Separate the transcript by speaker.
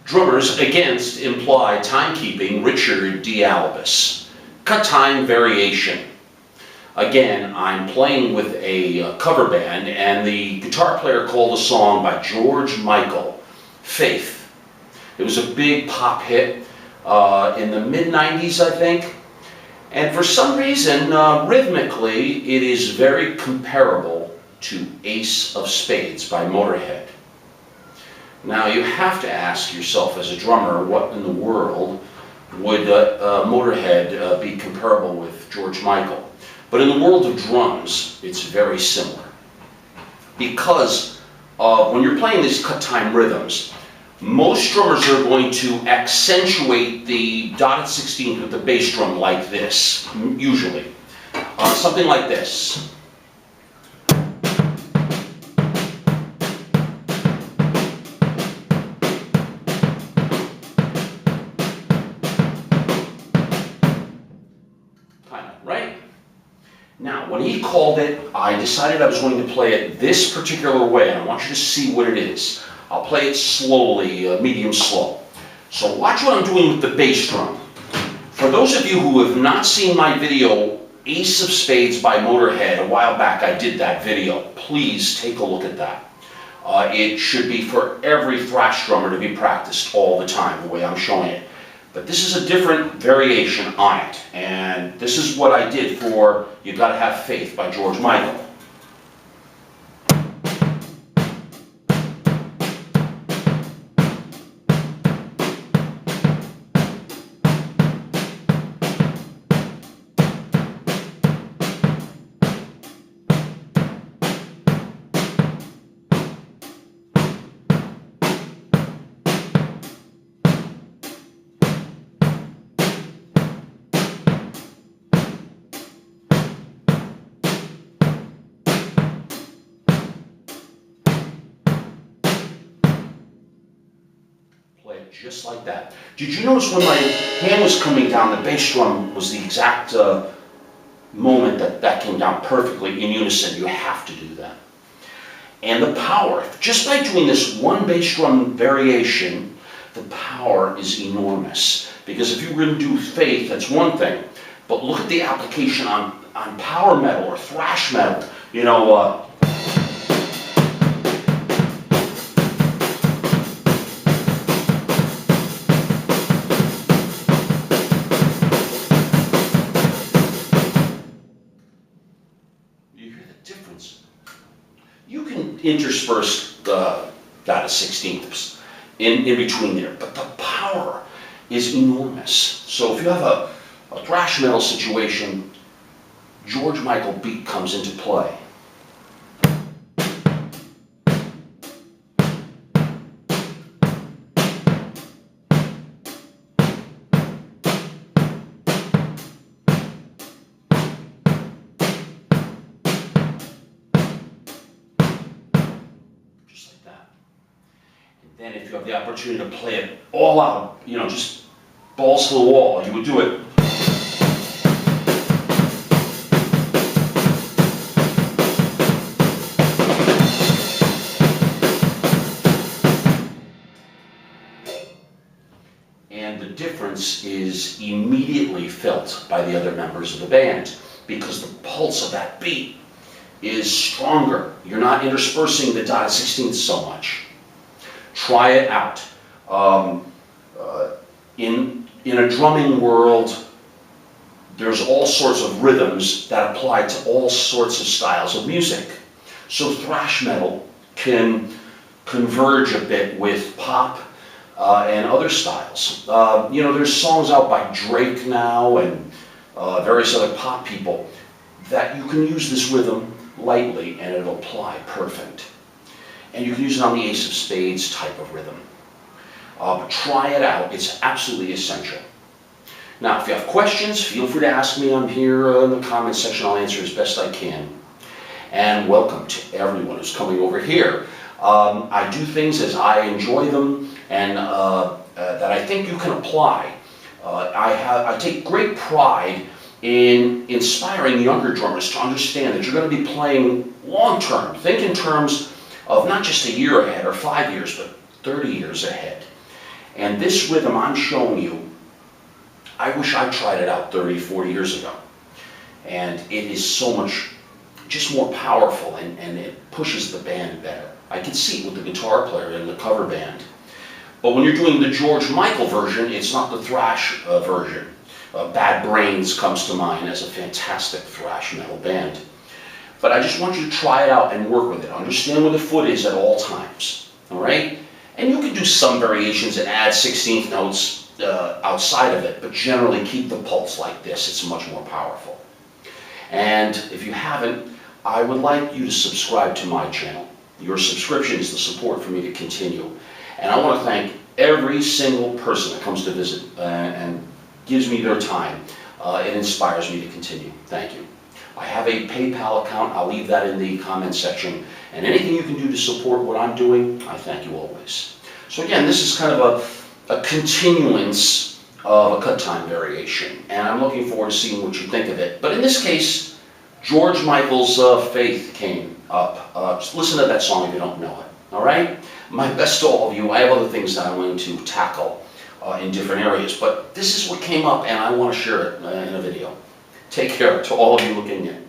Speaker 1: Drummers against implied timekeeping, Richard D. Albus. Cut time variation. Again, I'm playing with a cover band, and the guitar player called a song by George Michael, Faith. It was a big pop hit in the mid-90s, I think. And for some reason, rhythmically, it is very comparable to Ace of Spades by Motorhead. Now, you have to ask yourself as a drummer, what in the world would Motorhead be comparable with George Michael? But in the world of drums, it's very similar. Because when you're playing these cut time rhythms, most drummers are going to accentuate the dotted 16th with the bass drum like this, usually. Something like this. Right? Now, when he called it, I decided I was going to play it this particular way. I want you to see what it is. I'll play it slowly, medium slow. So watch what I'm doing with the bass drum. For those of you who have not seen my video, Ace of Spades by Motorhead, a while back I did that video. Please take a look at that. It should be for every thrash drummer to be practiced all the time, the way I'm showing it. But this is a different variation on it, and this is what I did for You Gotta Have Faith by George Michael. Just like that. Did you notice when my hand was coming down, the bass drum was the exact moment that came down perfectly in unison? You have to do that. And the power, just by doing this one bass drum variation, the power is enormous. Because if you were going to do Faith, that's one thing. But look at the application on power metal or thrash metal. You know, difference. You can intersperse the dotted 16ths in between there, but the power is enormous. So if you have a thrash metal situation, George Michael beat comes into play. Then if you have the opportunity to play it all out, you know, just balls to the wall, you would do it. And the difference is immediately felt by the other members of the band because the pulse of that beat is stronger. You're not interspersing the dotted 16th so much. Try it out. In a drumming world, there's all sorts of rhythms that apply to all sorts of styles of music. So thrash metal can converge a bit with pop and other styles. You know, there's songs out by Drake now and various other pop people that you can use this rhythm lightly and it'll apply perfect. And you can use it on the Ace of Spades type of rhythm. But try it out. It's absolutely essential. Now, if you have questions, feel free to ask me. I'm here in the comments section. I'll answer as best I can. And welcome to everyone who's coming over here. I do things as I enjoy them and that I think you can apply. I take great pride in inspiring younger drummers to understand that you're going to be playing long term. Think in terms of not just a year ahead or 5 years, but 30 years ahead. And this rhythm I'm showing you, I wish I tried it out 30, 40 years ago. And it is so much just more powerful, and it pushes the band better. I can see it with the guitar player and the cover band. But when you're doing the George Michael version, it's not the thrash version. Bad Brains comes to mind as a fantastic thrash metal band. But I just want you to try it out and work with it. Understand where the foot is at all times, all right? And you can do some variations and add 16th notes outside of it, but generally keep the pulse like this. It's much more powerful. And if you haven't, I would like you to subscribe to my channel. Your subscription is the support for me to continue. And I want to thank every single person that comes to visit and gives me their time. It inspires me to continue. Thank you. I have a PayPal account. I'll leave that in the comment section. And anything you can do to support what I'm doing, I thank you always. So again, this is kind of a continuance of a cut time variation. And I'm looking forward to seeing what you think of it. But in this case, George Michael's Faith came up. Just listen to that song if you don't know it. All right? My best to all of you. I have other things that I'm going to tackle in different areas. But this is what came up, and I want to share it in a video. Take care to all of you looking in.